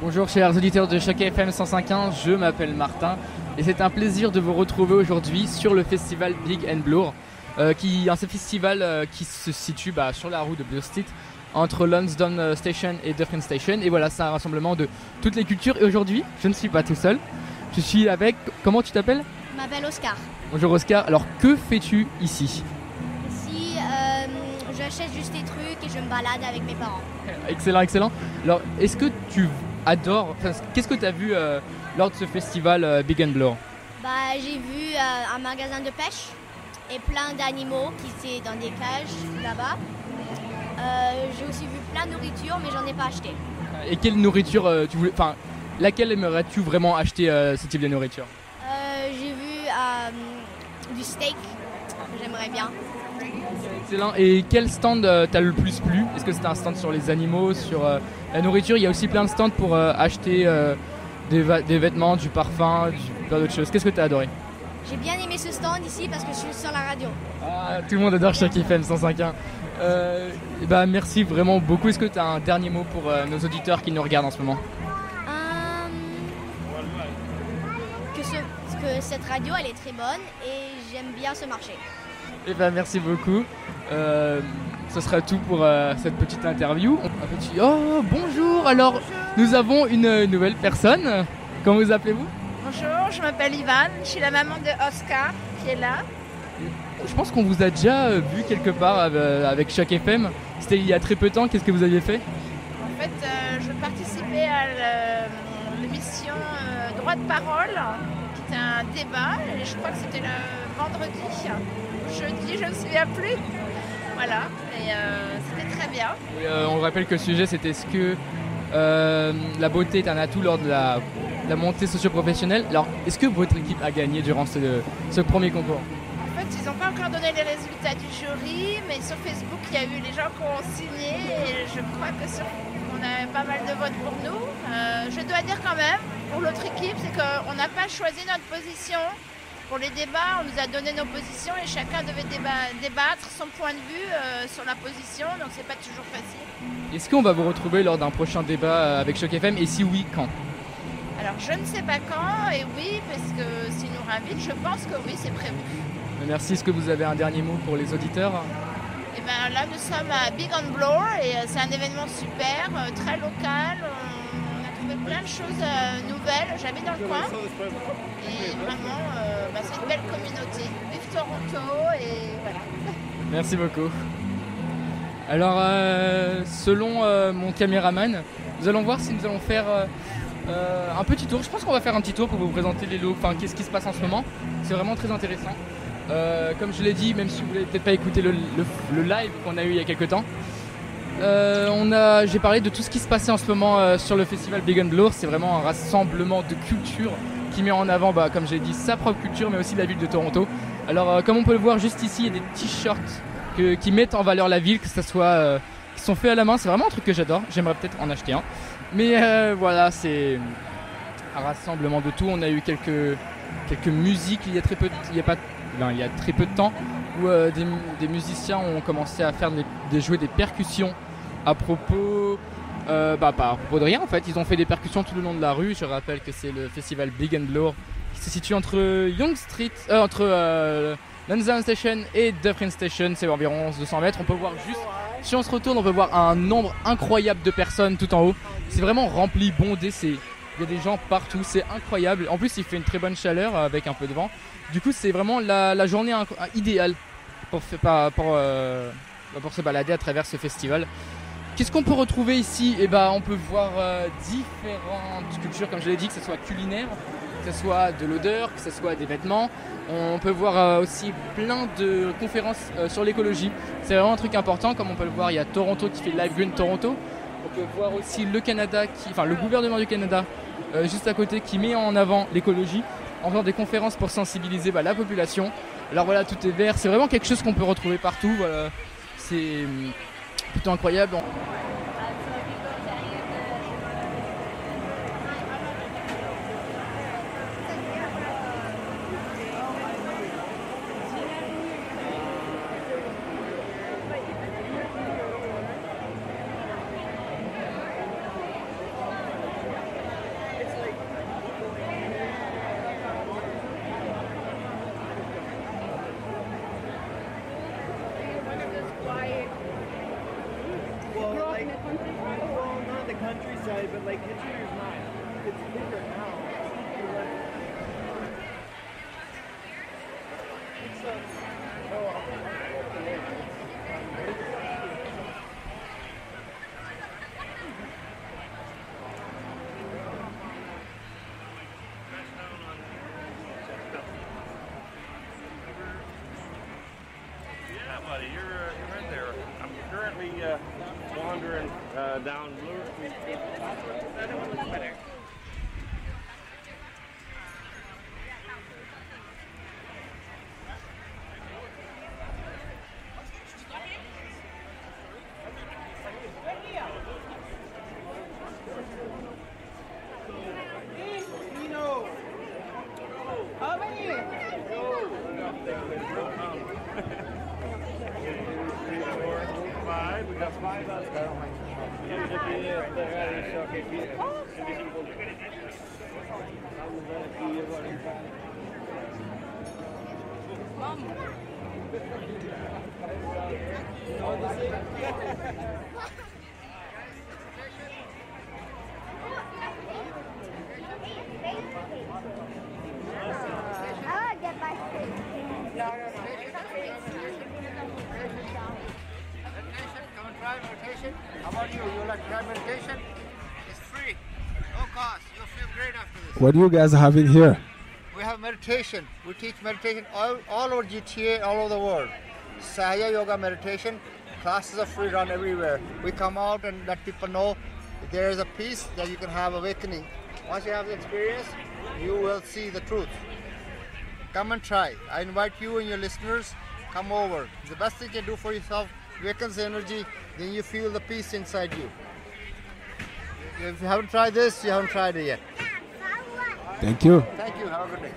Bonjour chers auditeurs de Choc FM 105.1, je m'appelle Martin et c'est un plaisir de vous retrouver aujourd'hui sur le festival Big and Blur, qui est un festival qui se situe sur la route de Blue Street entre Lansdowne Station et Dufferin Station, et voilà, c'est un rassemblement de toutes les cultures. Et aujourd'hui, je ne suis pas tout seul, je suis avec, comment tu t'appelles? Je m'appelle Oscar. Bonjour Oscar, alors que fais-tu ici? Ici, j'achète juste des trucs et je me balade avec mes parents. Excellent, excellent. Alors, est-ce que tu adores, qu'est-ce que tu as vu lors de ce festival Big and Blur? J'ai vu un magasin de pêche et plein d'animaux qui étaient dans des cages là-bas. J'ai aussi vu plein de nourriture, mais j'en ai pas acheté. Et quelle nourriture tu voulais, laquelle aimerais-tu vraiment acheter ce type de nourriture? J'ai vu du steak, j'aimerais bien. Excellent. Et quel stand t'as le plus plu? Est-ce que c'était un stand sur les animaux, sur la nourriture? Il y a aussi plein de stands pour acheter des vêtements, du parfum, plein d'autres choses. Qu'est-ce que t'as adoré? J'ai bien aimé ce stand ici parce que je suis sur la radio. Ah, tout le monde adore Choc FM 105.1. Merci vraiment beaucoup. Est-ce que tu as un dernier mot pour nos auditeurs qui nous regardent en ce moment? Que cette radio elle est très bonne et j'aime bien ce marché. Merci beaucoup. Ce sera tout pour cette petite interview. Oh, bonjour. Alors, nous avons une nouvelle personne. Comment vous appelez-vous? Bonjour, je m'appelle Ivan. Je suis la maman de Oscar qui est là. Je pense qu'on vous a déjà vu quelque part avec Choc FM. C'était il y a très peu de temps. Qu'est-ce que vous aviez fait? En fait, je participais à l'émission Droit de parole, qui était un débat. Et je crois que c'était le vendredi, jeudi, je ne me souviens plus. Voilà, et c'était très bien. Et, on rappelle que le sujet, c'était est-ce que la beauté est un atout lors de la montée socio-professionnelle. Alors, est-ce que votre équipe a gagné durant ce premier concours? En fait, ils n'ont pas encore donné les résultats du jury, mais sur Facebook, il y a eu les gens qui ont signé et je crois qu'on a pas mal de votes pour nous. Je dois dire quand même, pour l'autre équipe, c'est qu'on n'a pas choisi notre position. Pour les débats, on nous a donné nos positions et chacun devait débattre son point de vue sur la position, donc c'est pas toujours facile. Est-ce qu'on va vous retrouver lors d'un prochain débat avec Choc FM, et si oui, quand? Alors je ne sais pas quand, et oui, parce que s'ils nous invitent, je pense que oui, c'est prévu. Merci. Est-ce que vous avez un dernier mot pour les auditeurs? Et là, nous sommes à Big and Blur et c'est un événement super, très local. On a trouvé plein de choses nouvelles. J'habite dans le coin et vraiment, c'est une belle communauté. Vive Toronto et voilà. Merci beaucoup. Alors, selon mon caméraman, nous allons voir si nous allons faire un petit tour. Je pense qu'on va faire un petit tour pour vous présenter les lots, qu'est-ce qui se passe en ce moment. C'est vraiment très intéressant. Comme je l'ai dit, même si vous n'avez peut-être pas écouté le live qu'on a eu il y a quelques temps, j'ai parlé de tout ce qui se passait en ce moment sur le festival Big and Blur. C'est vraiment un rassemblement de culture qui met en avant, comme j'ai dit, sa propre culture, mais aussi la ville de Toronto. Alors, comme on peut le voir juste ici, il y a des t-shirts qui mettent en valeur la ville, que ce soit qui sont faits à la main. C'est vraiment un truc que j'adore. J'aimerais peut-être en acheter un. Mais voilà, c'est un rassemblement de tout. On a eu quelques musiques il y a très peu de temps où des musiciens ont commencé à faire jouer des percussions à propos pas à propos de rien en fait. Ils ont fait des percussions tout le long de la rue. Je rappelle que c'est le festival Big and Blur qui se situe entre Lansdowne Station et Dufferin Station. C'est environ 200 mètres. On peut voir juste, si on se retourne, on peut voir un nombre incroyable de personnes tout en haut. C'est vraiment rempli, bondé. Il y a des gens partout, c'est incroyable. En plus, il fait une très bonne chaleur avec un peu de vent. Du coup, c'est vraiment la journée idéale pour se balader à travers ce festival. Qu'est-ce qu'on peut retrouver ici? On peut voir différentes cultures, comme je l'ai dit, que ce soit culinaire, que ce soit de l'odeur, que ce soit des vêtements. On peut voir aussi plein de conférences sur l'écologie. C'est vraiment un truc important. Comme on peut le voir, il y a Toronto qui fait Live Green Toronto. On peut voir aussi le gouvernement du Canada juste à côté qui met en avant l'écologie en faisant des conférences pour sensibiliser la population. Alors voilà, tout est vert. C'est vraiment quelque chose qu'on peut retrouver partout. Voilà. C'est plutôt incroyable. countryside, but like Kitchener's not. It's different now. Yeah, buddy, you're right there. I'm currently wandering down Bloor Street. That one looks better. We got 5 out there. Meditation. How about you? You like to try meditation? It's free, no cost. You'll feel great after this. What do you guys are having here? We have meditation. We teach meditation all over GTA, all over the world. Sahaya Yoga meditation. Classes are free around everywhere. We come out and let people know there is a peace that you can have awakening. Once you have the experience, you will see the truth. Come and try. I invite you and your listeners, come over. The best thing you can do for yourself, awakens the energy, then you feel the peace inside you. If you haven't tried this, you haven't tried it yet. Thank you. Thank you. Have a good day.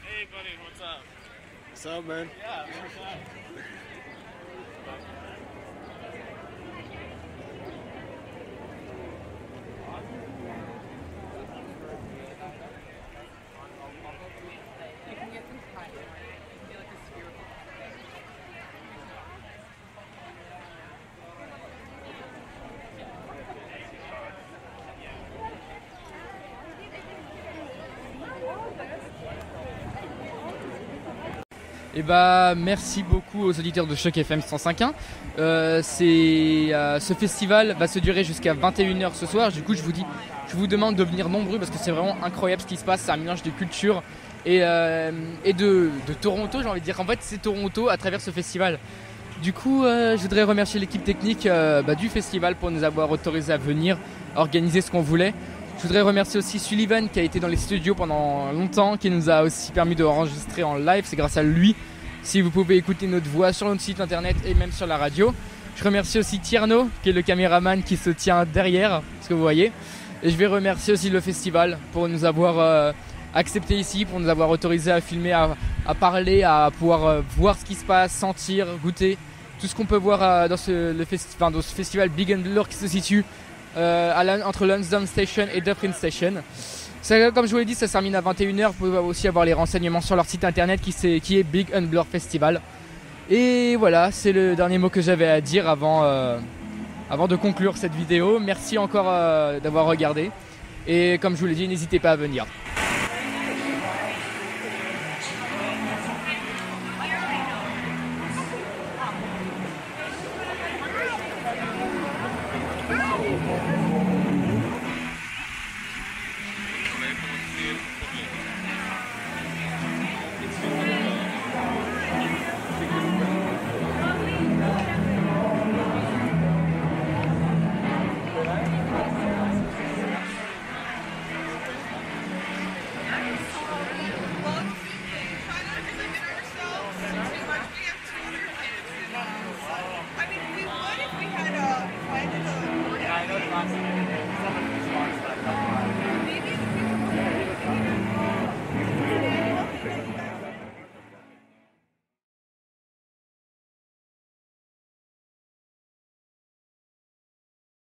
Hey, buddy, what's up? What's up, man? Yeah, what's up? Et bah merci beaucoup aux auditeurs de Choc FM 105.1. Ce festival va se durer jusqu'à 21h ce soir. Du coup je vous demande de venir nombreux parce que c'est vraiment incroyable ce qui se passe. C'est un mélange de cultures et de Toronto, j'ai envie de dire. En fait, c'est Toronto à travers ce festival. Du coup, je voudrais remercier l'équipe technique du festival pour nous avoir autorisé à venir organiser ce qu'on voulait. Je voudrais remercier aussi Sullivan qui a été dans les studios pendant longtemps, qui nous a aussi permis d'enregistrer en live. C'est grâce à lui si vous pouvez écouter notre voix sur notre site internet et même sur la radio. Je remercie aussi Tierno qui est le caméraman qui se tient derrière, ce que vous voyez. Et je vais remercier aussi le festival pour nous avoir accepté ici, pour nous avoir autorisé à filmer, à parler, à pouvoir voir ce qui se passe, sentir, goûter tout ce qu'on peut voir dans ce festival Big and Blur qui se situe entre Lansdowne Station et Dufferin Station. Ça, comme je vous l'ai dit, ça se termine à 21h. Vous pouvez aussi avoir les renseignements sur leur site internet qui est Big and Blur Festival. Et voilà, c'est le dernier mot que j'avais à dire avant de conclure cette vidéo. Merci encore d'avoir regardé. Et comme je vous l'ai dit, n'hésitez pas à venir.